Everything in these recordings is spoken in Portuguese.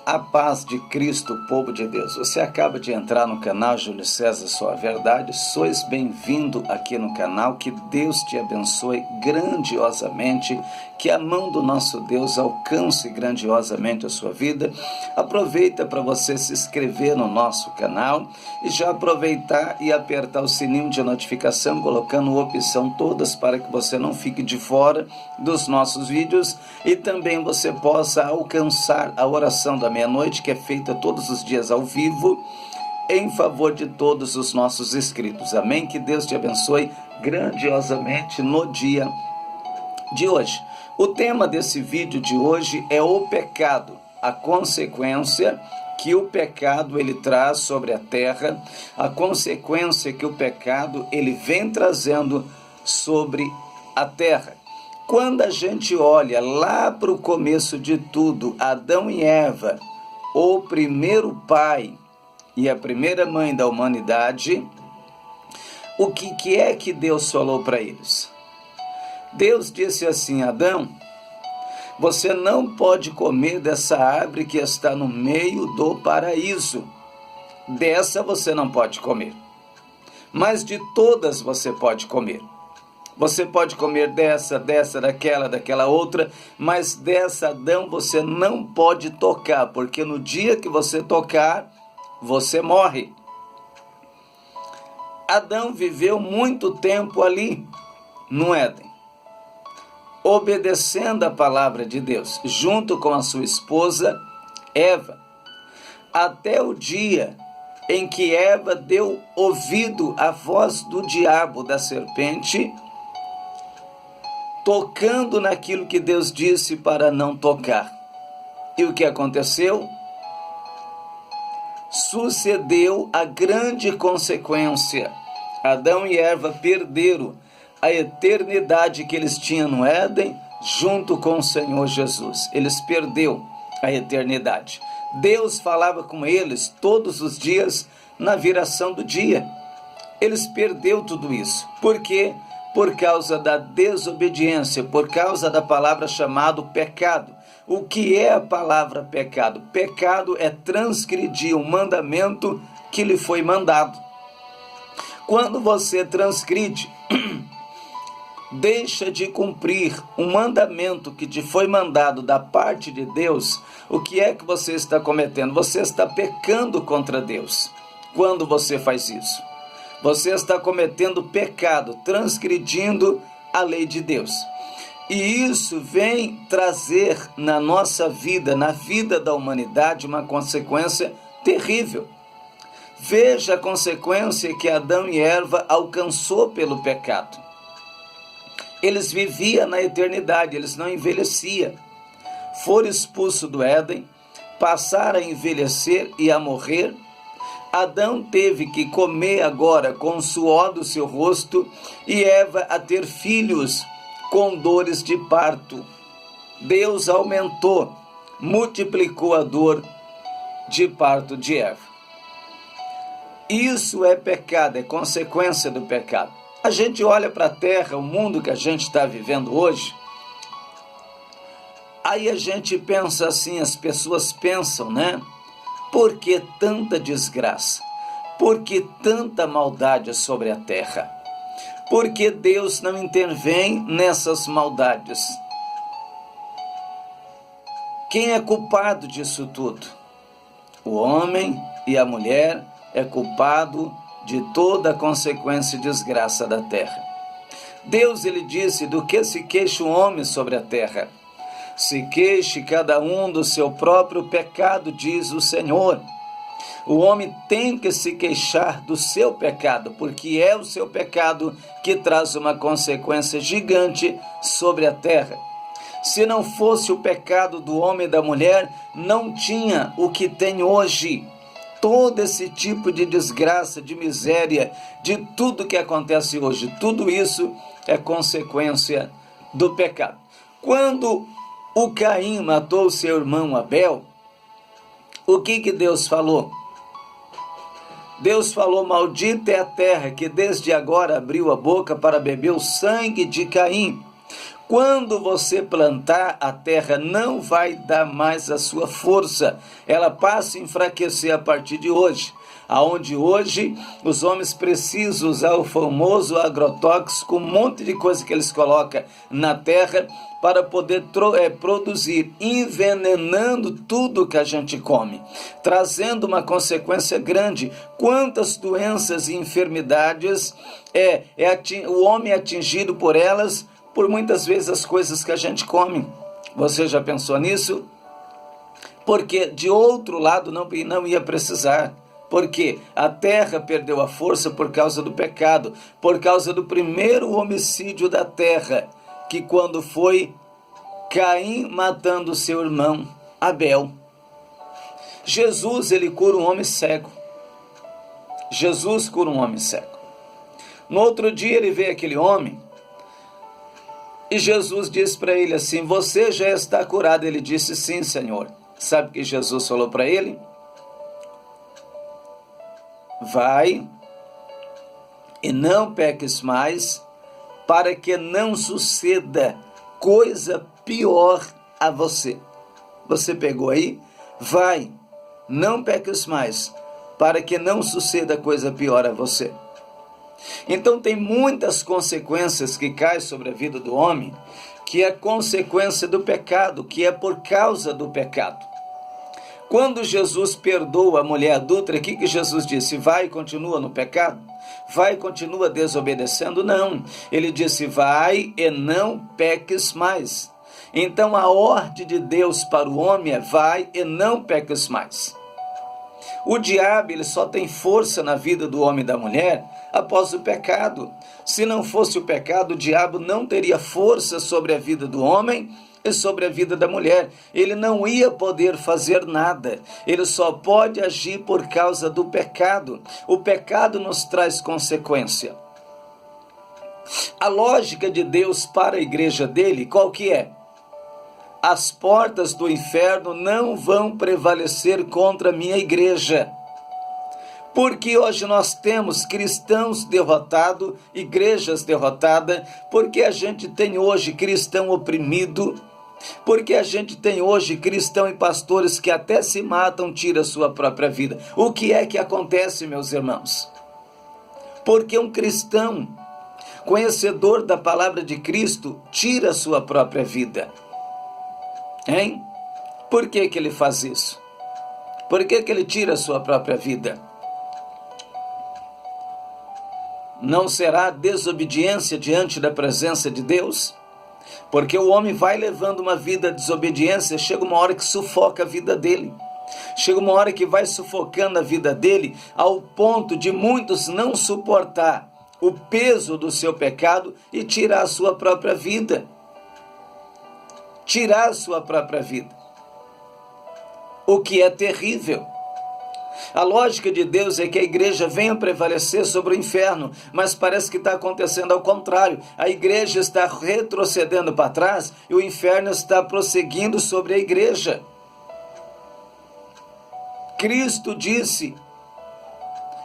A paz de Cristo, povo de Deus. Você acaba de entrar no canal Júlio César Só a Verdade. Sois bem-vindo aqui no canal. Que Deus te abençoe grandiosamente. Que a mão do nosso Deus alcance grandiosamente a sua vida. Aproveita para você se inscrever no nosso canal e já aproveitar e apertar o sininho de notificação, colocando opção todas para que você não fique de fora dos nossos vídeos e também você possa alcançar a oração da meia-noite, que é feita todos os dias ao vivo, em favor de todos os nossos inscritos. Amém? Que Deus te abençoe grandiosamente no dia de hoje. O tema desse vídeo de hoje é o pecado, a consequência que o pecado ele traz sobre a terra, a consequência que o pecado ele vem trazendo sobre a terra. Quando a gente olha lá para o começo de tudo, Adão e Eva, o primeiro pai e a primeira mãe da humanidade, o que é que Deus falou para eles? Deus disse assim: Adão, você não pode comer dessa árvore que está no meio do paraíso. Dessa você não pode comer. Mas de todas você pode comer. Você pode comer dessa, daquela outra, mas dessa, Adão, você não pode tocar, porque no dia que você tocar, você morre. Adão viveu muito tempo ali, no Éden, obedecendo a palavra de Deus, junto com a sua esposa, Eva, até o dia em que Eva deu ouvido à voz do diabo, da serpente, tocando naquilo que Deus disse para não tocar. E o que aconteceu? Sucedeu a grande consequência. Adão e Eva perderam a eternidade que eles tinham no Éden junto com o Senhor Jesus. Eles perderam a eternidade. Deus falava com eles todos os dias na viração do dia. Eles perderam tudo isso. Por quê? Por causa da desobediência, por causa da palavra chamada pecado. O que é a palavra pecado? Pecado é transgredir um mandamento que lhe foi mandado. Quando você transgride, deixa de cumprir um mandamento que te foi mandado da parte de Deus, o que é que você está cometendo? Você está pecando contra Deus. Quando você faz isso, você está cometendo pecado, transgredindo a lei de Deus. E isso vem trazer na nossa vida, na vida da humanidade, uma consequência terrível. Veja a consequência que Adão e Eva alcançou pelo pecado. Eles viviam na eternidade, eles não envelheciam. Foram expulsos do Éden, passaram a envelhecer e a morrer. Adão teve que comer agora com o suor do seu rosto e Eva a ter filhos com dores de parto. Deus aumentou, multiplicou a dor de parto de Eva. Isso é pecado, é consequência do pecado. A gente olha para a terra, o mundo que a gente está vivendo hoje, aí a gente pensa assim, as pessoas pensam, né? Por que tanta desgraça? Por que tanta maldade sobre a terra? Por que Deus não intervém nessas maldades? Quem é culpado disso tudo? O homem e a mulher é culpado de toda a consequência e desgraça da terra. Deus, ele disse, do que se queixa o homem sobre a terra? Se queixe cada um do seu próprio pecado, diz o Senhor. O homem tem que se queixar do seu pecado, porque é o seu pecado que traz uma consequência gigante sobre a terra. Se não fosse o pecado do homem e da mulher, não tinha o que tem hoje. Todo esse tipo de desgraça, de miséria, de tudo que acontece hoje, tudo isso é consequência do pecado. Quando o Caim matou seu irmão Abel, o que Deus falou? Deus falou: maldita é a terra que desde agora abriu a boca para beber o sangue de Caim. Quando você plantar, a terra não vai dar mais a sua força. Ela passa a enfraquecer a partir de hoje. Aonde hoje os homens precisam usar o famoso agrotóxico, um monte de coisa que eles colocam na terra para poder produzir, envenenando tudo que a gente come, trazendo uma consequência grande. Quantas doenças e enfermidades o homem é atingido por elas, por muitas vezes as coisas que a gente come. Você já pensou nisso? Porque de outro lado não ia precisar. Porque a terra perdeu a força por causa do pecado, por causa do primeiro homicídio da terra, que quando foi Caim matando seu irmão Abel. Jesus, ele cura um homem cego. Jesus cura um homem cego. No outro dia ele vê aquele homem e Jesus disse para ele assim: você já está curado. Ele disse: sim, Senhor. Sabe o que Jesus falou para ele? Vai e não peques mais, para que não suceda coisa pior a você. Você pegou aí? Vai, não peques mais, para que não suceda coisa pior a você. Então tem muitas consequências que caem sobre a vida do homem, que é consequência do pecado, que é por causa do pecado. Quando Jesus perdoa a mulher adúltera, o que Jesus disse? Vai e continua no pecado? Vai e continua desobedecendo? Não. Ele disse: vai e não peques mais. Então a ordem de Deus para o homem é: vai e não peques mais. O diabo, ele só tem força na vida do homem e da mulher após o pecado. Se não fosse o pecado, o diabo não teria força sobre a vida do homem e sobre a vida da mulher. Ele não ia poder fazer nada. Ele só pode agir por causa do pecado. O pecado nos traz consequência. A lógica de Deus para a igreja dele, qual que é? As portas do inferno não vão prevalecer contra a minha igreja. Porque hoje nós temos cristãos derrotados, igrejas derrotadas, porque a gente tem hoje cristão oprimido, porque a gente tem hoje cristão e pastores que até se matam, tiram a sua própria vida. O que é que acontece, meus irmãos? Porque um cristão, conhecedor da palavra de Cristo, tira a sua própria vida. Hein? Por que ele faz isso? Por que ele tira a sua própria vida? Não será desobediência diante da presença de Deus? Porque o homem vai levando uma vida de desobediência, chega uma hora que sufoca a vida dele. Chega uma hora que vai sufocando a vida dele, ao ponto de muitos não suportar o peso do seu pecado e tirar a sua própria vida. Tirar a sua própria vida. O que é terrível. A lógica de Deus é que a igreja venha prevalecer sobre o inferno, mas parece que está acontecendo ao contrário. A igreja está retrocedendo para trás e o inferno está prosseguindo sobre a igreja. Cristo disse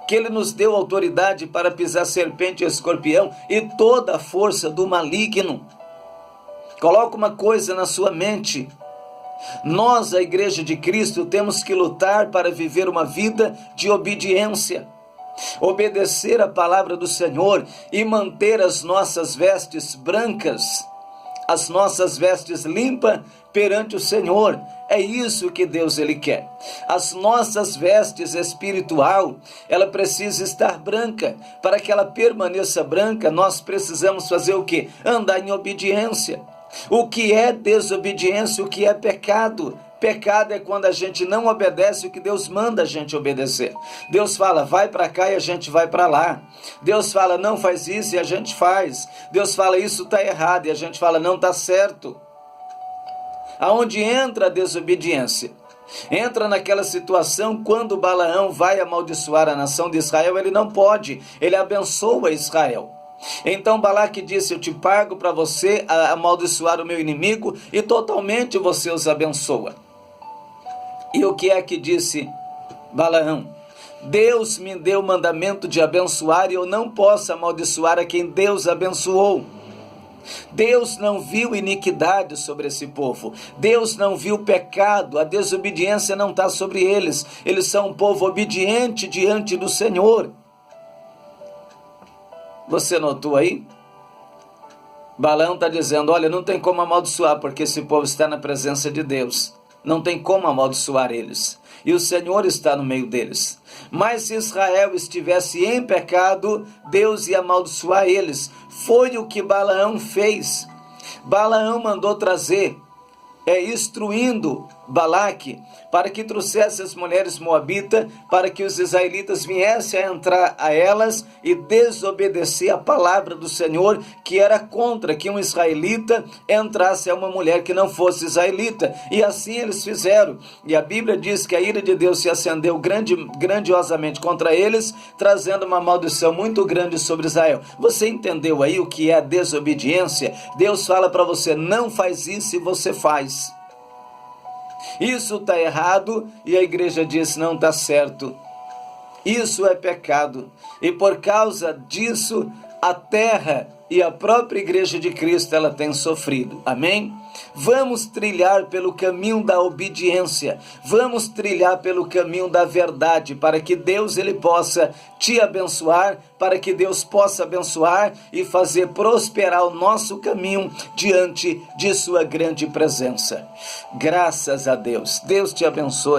que Ele nos deu autoridade para pisar serpente e escorpião e toda a força do maligno. Coloca uma coisa na sua mente. Nós, a igreja de Cristo, temos que lutar para viver uma vida de obediência, obedecer a palavra do Senhor e manter as nossas vestes brancas, as nossas vestes limpas perante o Senhor. É isso que Deus ele quer. As nossas vestes espiritual, ela precisa estar branca. Para que ela permaneça branca, nós precisamos fazer o quê? Andar em obediência. O que é desobediência? O que é pecado? Pecado é quando a gente não obedece o que Deus manda a gente obedecer. Deus fala, vai para cá e a gente vai para lá. Deus fala, não faz isso e a gente faz. Deus fala, isso está errado e a gente fala, não está certo. Aonde entra a desobediência? Entra naquela situação quando Balaão vai amaldiçoar a nação de Israel, ele não pode, ele abençoa Israel. Então Balaque disse, eu te pago para você amaldiçoar o meu inimigo e totalmente você os abençoa. E o que é que disse Balaão? Deus me deu o mandamento de abençoar e eu não posso amaldiçoar a quem Deus abençoou. Deus não viu iniquidade sobre esse povo. Deus não viu pecado. A desobediência não está sobre eles. Eles são um povo obediente diante do Senhor. Você notou aí? Balaão está dizendo, olha, não tem como amaldiçoar, porque esse povo está na presença de Deus. Não tem como amaldiçoar eles. E o Senhor está no meio deles. Mas se Israel estivesse em pecado, Deus ia amaldiçoar eles. Foi o que Balaão fez. Balaão mandou trazer, instruindo Balaque, para que trouxesse as mulheres moabitas, para que os israelitas viessem a entrar a elas e desobedecer a palavra do Senhor, que era contra que um israelita entrasse a uma mulher que não fosse israelita. E assim eles fizeram. E a Bíblia diz que a ira de Deus se acendeu grandiosamente contra eles, trazendo uma maldição muito grande sobre Israel. Você entendeu aí o que é a desobediência? Deus fala para você, não faz isso e você faz. Isso está errado e a igreja diz não está certo. Isso é pecado e por causa disso a terra e a própria igreja de Cristo ela tem sofrido. Amém? Vamos trilhar pelo caminho da obediência. Vamos trilhar pelo caminho da verdade para que Deus ele possa te abençoar, para que Deus possa abençoar e fazer prosperar o nosso caminho diante de sua grande presença. Graças a Deus. Deus te abençoe.